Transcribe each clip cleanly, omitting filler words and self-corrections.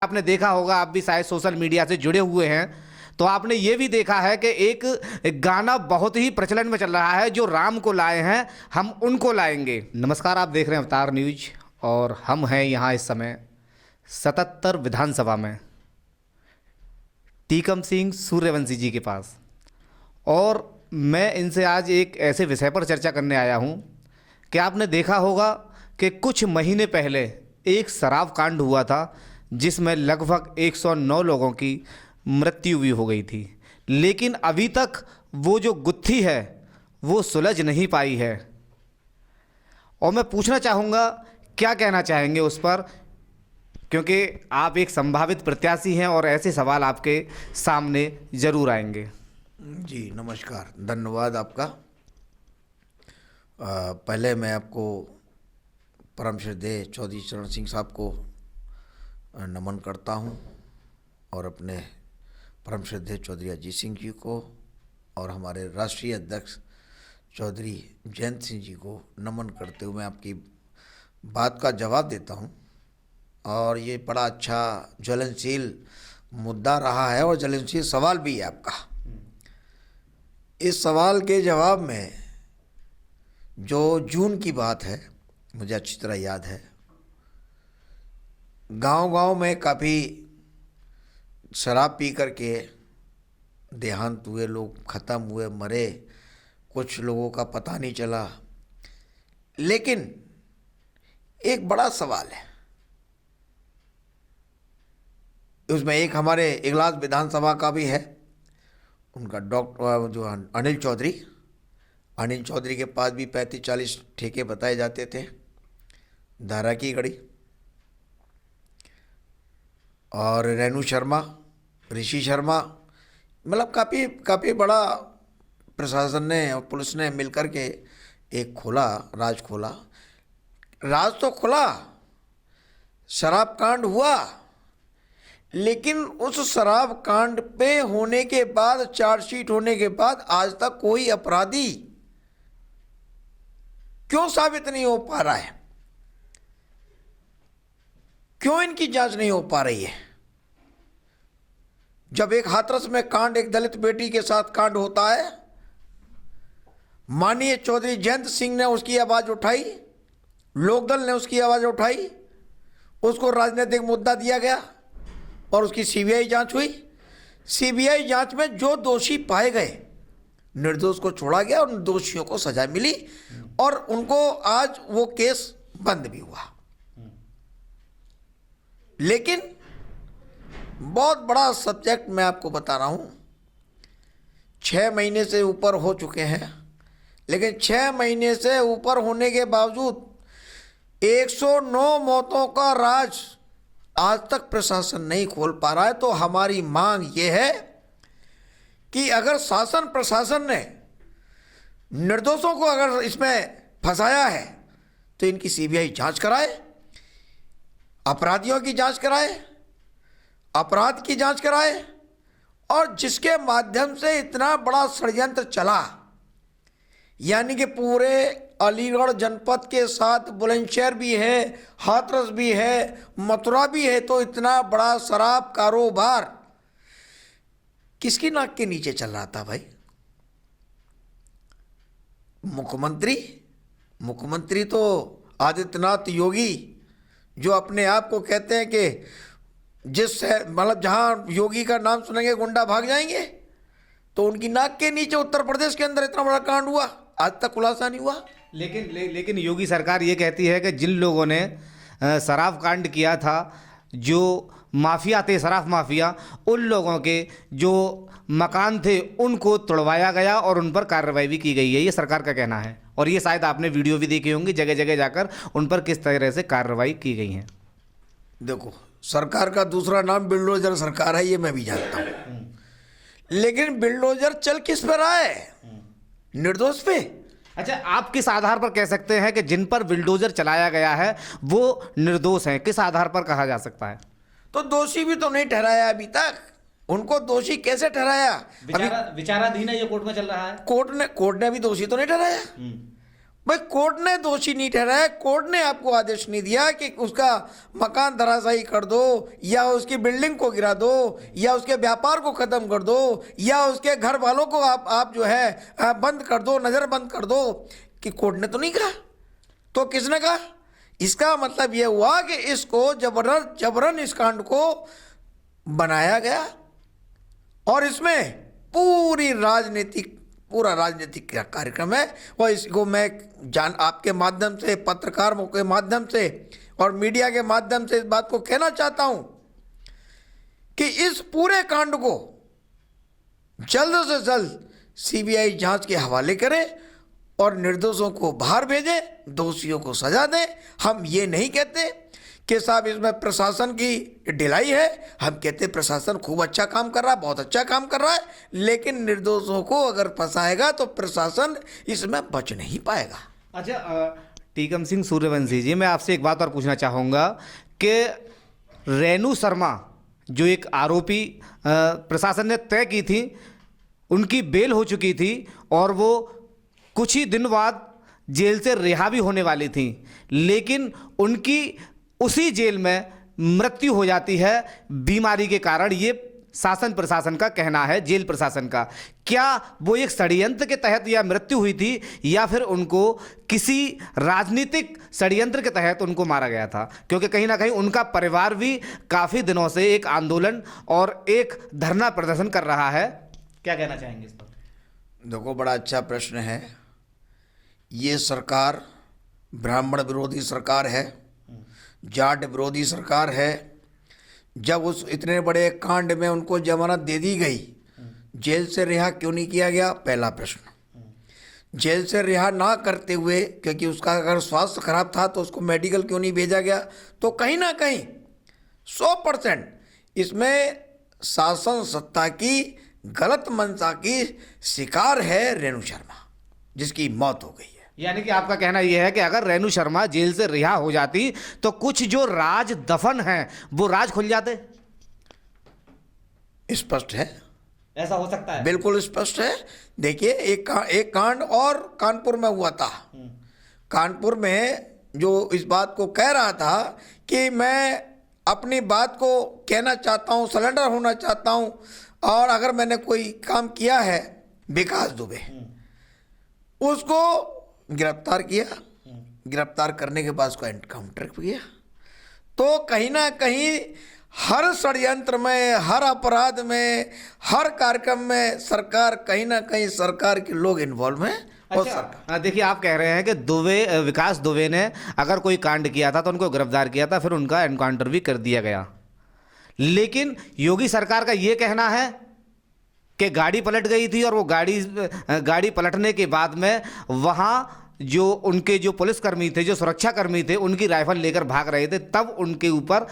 आपने देखा होगा, आप भी शायद सोशल मीडिया से जुड़े हुए हैं, तो आपने ये भी देखा है कि एक गाना बहुत ही प्रचलन में चल रहा है, जो राम को लाए हैं हम उनको लाएंगे। नमस्कार, आप देख रहे हैं अवतार न्यूज और हम हैं यहाँ इस समय 77 विधानसभा में टीकम सिंह सूर्यवंशी जी के पास, और मैं इनसे आज एक ऐसे विषय पर चर्चा करने आया हूँ कि आपने देखा होगा कि कुछ महीने पहले एक शराब कांड हुआ था जिसमें लगभग 109 लोगों की मृत्यु भी हो गई थी, लेकिन अभी तक वो जो गुत्थी है वो सुलझ नहीं पाई है। और मैं पूछना चाहूँगा क्या कहना चाहेंगे उस पर, क्योंकि आप एक संभावित प्रत्याशी हैं और ऐसे सवाल आपके सामने ज़रूर आएंगे। जी नमस्कार, धन्यवाद आपका। पहले मैं आपको परम श्रद्धेय चौधरी चरण सिंह साहब को नमन करता हूं और अपने परम श्रद्धेय चौधरी अजीत सिंह जी को और हमारे राष्ट्रीय अध्यक्ष चौधरी जयंत सिंह जी को नमन करते हुए मैं आपकी बात का जवाब देता हूं। और ये बड़ा अच्छा ज्वलनशील मुद्दा रहा है और ज्वलनशील सवाल भी है आपका। इस सवाल के जवाब में जो जून की बात है, मुझे अच्छी तरह याद है, गांव-गांव में काफ़ी शराब पी करके देहांत हुए, लोग ख़त्म हुए, मरे, कुछ लोगों का पता नहीं चला। लेकिन एक बड़ा सवाल है, उसमें एक हमारे इगलास विधानसभा का भी है, उनका डॉक्टर जो अनिल चौधरी के पास भी 35-40 ठेके बताए जाते थे, धारा की गढ़ी, और रेणु शर्मा, ऋषि शर्मा, मतलब काफ़ी बड़ा प्रशासन ने और पुलिस ने मिलकर के एक राज खोला। राज तो खुला, शराब कांड हुआ, लेकिन उस शराब कांड पे होने के बाद, चार्जशीट होने के बाद आज तक कोई अपराधी क्यों साबित नहीं हो पा रहा है? क्यों इनकी जांच नहीं हो पा रही है? जब एक हाथरस में कांड, एक दलित बेटी के साथ कांड होता है, माननीय चौधरी जयंत सिंह ने उसकी आवाज उठाई, लोकदल ने उसकी आवाज उठाई, उसको राजनीतिक मुद्दा दिया गया और उसकी सीबीआई जांच हुई। सीबीआई जांच में जो दोषी पाए गए, निर्दोष को छोड़ा गया और दोषियों को सजा मिली और उनको आज वो केस बंद भी हुआ। लेकिन बहुत बड़ा सब्जेक्ट मैं आपको बता रहा हूं, 6 महीने से ऊपर हो चुके हैं, लेकिन 6 महीने से ऊपर होने के बावजूद 109 मौतों का राज आज तक प्रशासन नहीं खोल पा रहा है। तो हमारी मांग ये है कि अगर शासन प्रशासन ने निर्दोषों को अगर इसमें फंसाया है तो इनकी सीबीआई जांच कराए, अपराधियों की जांच कराए, अपराध की जांच कराए, और जिसके माध्यम से इतना बड़ा षड्यंत्र चला, यानी कि पूरे अलीगढ़ जनपद के साथ बुलंदशहर भी है, हाथरस भी है, मथुरा भी है, तो इतना बड़ा शराब कारोबार किसकी नाक के नीचे चल रहा था भाई? मुख्यमंत्री तो आदित्यनाथ योगी, जो अपने आप को कहते हैं कि मतलब जहां योगी का नाम सुनेंगे गुंडा भाग जाएंगे, तो उनकी नाक के नीचे उत्तर प्रदेश के अंदर इतना बड़ा कांड हुआ, आज तक खुलासा नहीं हुआ। लेकिन योगी सरकार ये कहती है कि जिन लोगों ने शराब कांड किया था, जो माफिया थे, शराब माफिया, उन लोगों के जो मकान थे उनको तोड़वाया गया और उन पर कार्रवाई भी की गई है, ये सरकार का कहना है। और ये शायद आपने वीडियो भी देखी होंगी, जगह जगह जाकर उन पर किस तरह से कार्रवाई की गई है। देखो, सरकार का दूसरा नाम बिल्डोजर सरकार है, ये मैं भी जानता हूँ, लेकिन बिल्डोजर चल किस पर रहा है? निर्दोष पे। अच्छा, आप किस आधार पर कह सकते हैं कि जिन पर बिल्डोजर चलाया गया है वो निर्दोष हैं? किस आधार पर कहा जा सकता है? तो दोषी भी तो नहीं ठहराया अभी तक, उनको दोषी कैसे ठहराया? विचाराधीन है, ये कोर्ट में चल रहा है। कोर्ट ने अभी दोषी तो नहीं ठहराया। भाई कोर्ट ने दोषी नहीं ठहराया, कोर्ट ने आपको आदेश नहीं दिया कि उसका मकान धराशायी कर दो या उसकी बिल्डिंग को गिरा दो या उसके व्यापार को ख़त्म कर दो या उसके घर वालों को आप जो है बंद कर दो, नज़र बंद कर दो, कि कोर्ट ने तो नहीं कहा। तो किसने कहा? इसका मतलब यह हुआ कि इसको जबरन इस कांड को बनाया गया और इसमें पूरा राजनीतिक कार्यक्रम है। और इसको मैं आपके माध्यम से, पत्रकारों के माध्यम से और मीडिया के माध्यम से इस बात को कहना चाहता हूं कि इस पूरे कांड को जल्द से जल्द सीबीआई जांच के हवाले करे और निर्दोषों को बाहर भेजे, दोषियों को सजा दें। हम ये नहीं कहते कि साहब इसमें प्रशासन की ढिलाई है, हम कहते प्रशासन खूब अच्छा काम कर रहा है, बहुत अच्छा काम कर रहा है, लेकिन निर्दोषों को अगर फंसाएगा तो प्रशासन इसमें बच नहीं पाएगा। अच्छा, टीकम सिंह सूर्यवंशी जी, मैं आपसे एक बात और पूछना चाहूँगा कि रेणु शर्मा जो एक आरोपी प्रशासन ने तय की थी, उनकी बेल हो चुकी थी और वो कुछ ही दिन बाद जेल से रिहा भी होने वाली थी, लेकिन उनकी उसी जेल में मृत्यु हो जाती है बीमारी के कारण। ये शासन प्रशासन का कहना है, जेल प्रशासन का। क्या वो एक षड्यंत्र के तहत या मृत्यु हुई थी या फिर उनको किसी राजनीतिक षड्यंत्र के तहत उनको मारा गया था? क्योंकि कहीं ना कहीं उनका परिवार भी काफ़ी दिनों से एक आंदोलन और एक धरना प्रदर्शन कर रहा है। क्या कहना चाहेंगे इस पर? देखो, बड़ा अच्छा प्रश्न है। ये सरकार ब्राह्मण विरोधी सरकार है, जाट विरोधी सरकार है। जब उस इतने बड़े कांड में उनको जमानत दे दी गई, जेल से रिहा क्यों नहीं किया गया? पहला प्रश्न। जेल से रिहा ना करते हुए, क्योंकि उसका अगर स्वास्थ्य खराब था तो उसको मेडिकल क्यों नहीं भेजा गया? तो कहीं ना कहीं 100% इसमें शासन सत्ता की गलत मंशा की शिकार है रेणु शर्मा, जिसकी मौत हो गई है। यानी कि आपका कहना यह है कि अगर रेणु शर्मा जेल से रिहा हो जाती तो कुछ जो राज दफन है वो राज खुल जाते। स्पष्ट है, ऐसा हो सकता है, बिल्कुल स्पष्ट है। देखिए, एक कांड और कानपुर में हुआ था। कानपुर में जो इस बात को कह रहा था कि मैं अपनी बात को कहना चाहता हूँ, सरेंडर होना चाहता हूँ, और अगर मैंने कोई काम किया है, विकास दुबे, उसको गिरफ्तार किया। गिरफ्तार करने के बाद उसको एनकाउंटर किया। तो कहीं ना कहीं हर षड्यंत्र में, हर अपराध में, हर कार्यक्रम में सरकार, कहीं ना कहीं सरकार के लोग इन्वॉल्व हैं। अच्छा, देखिए, आप कह रहे हैं कि विकास दुबे ने अगर कोई कांड किया था तो उनको गिरफ्तार किया था, फिर उनका एनकाउंटर भी कर दिया गया। लेकिन योगी सरकार का ये कहना है कि गाड़ी पलट गई थी और वो गाड़ी पलटने के बाद में वहाँ जो उनके जो पुलिसकर्मी थे, जो सुरक्षाकर्मी थे, उनकी राइफल लेकर भाग रहे थे, तब उनके ऊपर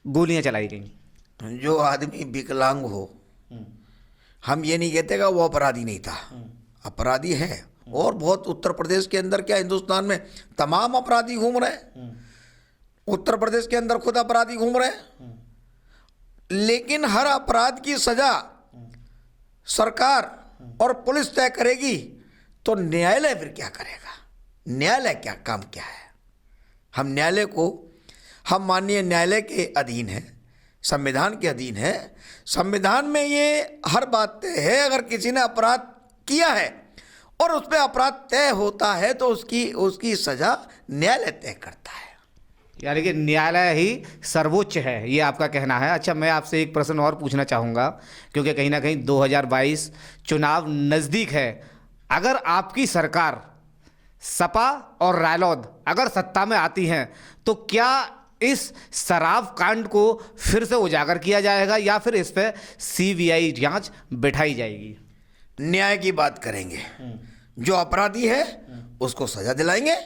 गोलियां चलाई गईं। जो आदमी विकलांग हो, हम ये नहीं कहते कि वो अपराधी नहीं था, अपराधी है। और बहुत उत्तर प्रदेश के अंदर, क्या हिंदुस्तान में तमाम अपराधी घूम रहे हैं, उत्तर प्रदेश के अंदर खुद अपराधी घूम रहे हैं। लेकिन हर अपराध की सजा सरकार और पुलिस तय करेगी, तो न्यायालय फिर क्या करेगा? न्यायालय क्या काम क्या है? हम न्यायालय को, हम माननीय न्यायालय के अधीन है, संविधान के अधीन है। संविधान में ये हर बात तय है। अगर किसी ने अपराध किया है और उस पर अपराध तय होता है तो उसकी सजा न्यायालय तय करता है। यानी कि न्यायालय ही सर्वोच्च है, ये आपका कहना है। अच्छा, मैं आपसे एक प्रश्न और पूछना चाहूँगा, क्योंकि कहीं ना कहीं 2022 चुनाव नज़दीक है। अगर आपकी सरकार, सपा और रालोद अगर सत्ता में आती हैं, तो क्या इस शराब कांड को फिर से उजागर किया जाएगा या फिर इस पर सीबीआई जांच बिठाई जाएगी? न्याय की बात करेंगे। जो अपराधी है उसको सजा दिलाएंगे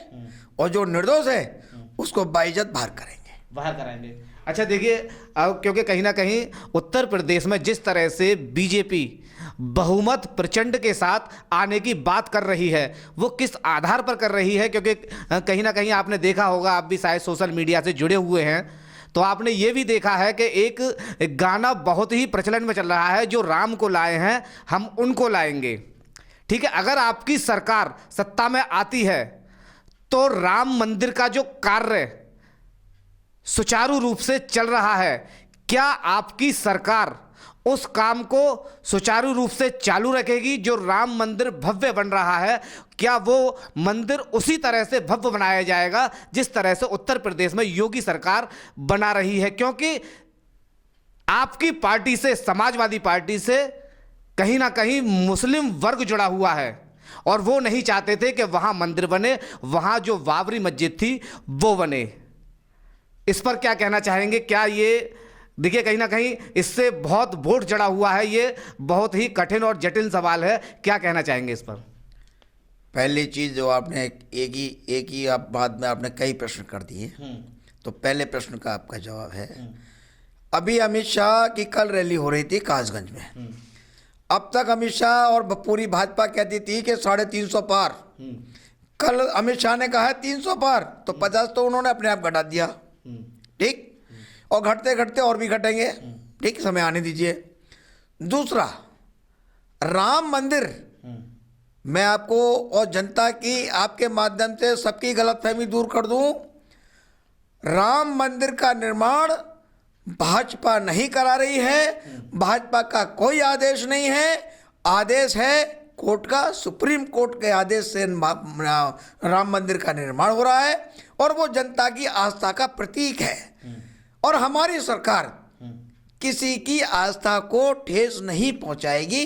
और जो निर्दोष है उसको बाइज्जत बाहर कराएंगे। अच्छा, देखिए, अब क्योंकि कहीं ना कहीं उत्तर प्रदेश में जिस तरह से बीजेपी बहुमत प्रचंड के साथ आने की बात कर रही है, वो किस आधार पर कर रही है? क्योंकि कहीं ना कहीं आपने देखा होगा, आप भी शायद सोशल मीडिया से जुड़े हुए हैं, तो आपने ये भी देखा है कि एक गाना बहुत ही प्रचलन में चल रहा है, जो राम को लाए हैं हम उनको लाएंगे। ठीक है, अगर आपकी सरकार सत्ता में आती है तो राम मंदिर का जो कार्य सुचारू रूप से चल रहा है, क्या आपकी सरकार उस काम को सुचारू रूप से चालू रखेगी? जो राम मंदिर भव्य बन रहा है, क्या वो मंदिर उसी तरह से भव्य बनाया जाएगा जिस तरह से उत्तर प्रदेश में योगी सरकार बना रही है? क्योंकि आपकी पार्टी से, समाजवादी पार्टी से कहीं ना कहीं मुस्लिम वर्ग जुड़ा हुआ है और वो नहीं चाहते थे कि वहां मंदिर बने, वहां जो बाबरी मस्जिद थी वो बने। इस पर क्या कहना चाहेंगे? क्या ये देखिए कहीं ना कहीं इससे बहुत वोट जड़ा हुआ है, ये बहुत ही कठिन और जटिल सवाल है, क्या कहना चाहेंगे इस पर? पहली चीज़ जो आपने एक ही आप बाद में आपने कई प्रश्न कर दिए, तो पहले प्रश्न का आपका जवाब है, अभी अमित शाह की कल रैली हो रही थी कासगंज में। अब तक अमित शाह और पूरी भाजपा कहती थी कि 350 पार, कल अमित शाह ने कहा है 300 पार, तो 50 तो उन्होंने अपने आप घटा दिया। ठीक, और घटते घटते और भी घटेंगे। ठीक, समय आने दीजिए। दूसरा, राम मंदिर, मैं आपको और जनता की आपके माध्यम से सबकी गलतफहमी दूर कर दूं, राम मंदिर का निर्माण भाजपा नहीं करा रही है, भाजपा का कोई आदेश नहीं है, आदेश है कोर्ट का, सुप्रीम कोर्ट के आदेश से राम मंदिर का निर्माण हो रहा है और वो जनता की आस्था का प्रतीक है। और हमारी सरकार किसी की आस्था को ठेस नहीं पहुंचाएगी।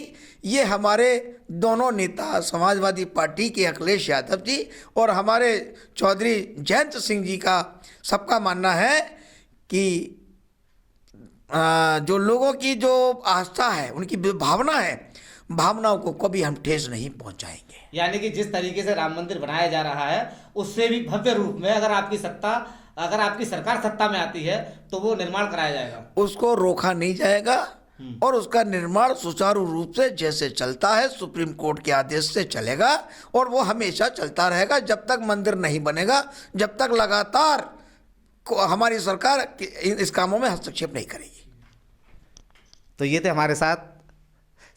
ये हमारे दोनों नेता, समाजवादी पार्टी के अखिलेश यादव जी और हमारे चौधरी जयंत सिंह जी का, सबका मानना है कि जो लोगों की जो आस्था है, उनकी भावना है, भावनाओं को कभी हम ठेस नहीं पहुंचाएंगे। यानी कि जिस तरीके से राम मंदिर बनाया जा रहा है उससे भी भव्य रूप में अगर आपकी सरकार सत्ता में आती है तो वो निर्माण कराया जाएगा, उसको रोका नहीं जाएगा और उसका निर्माण सुचारू रूप से जैसे चलता है सुप्रीम कोर्ट के आदेश से चलेगा और वो हमेशा चलता रहेगा जब तक मंदिर नहीं बनेगा, जब तक लगातार हमारी सरकार इस कामों में हस्तक्षेप नहीं करेगी। तो ये थे हमारे साथ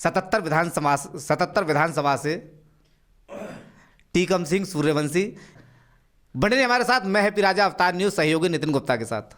77 विधानसभा से टीकम सिंह सूर्यवंशी। बने रहिए हमारे साथ। मैं हैप्पी राजा, अवतार न्यूज़ सहयोगी नितिन गुप्ता के साथ।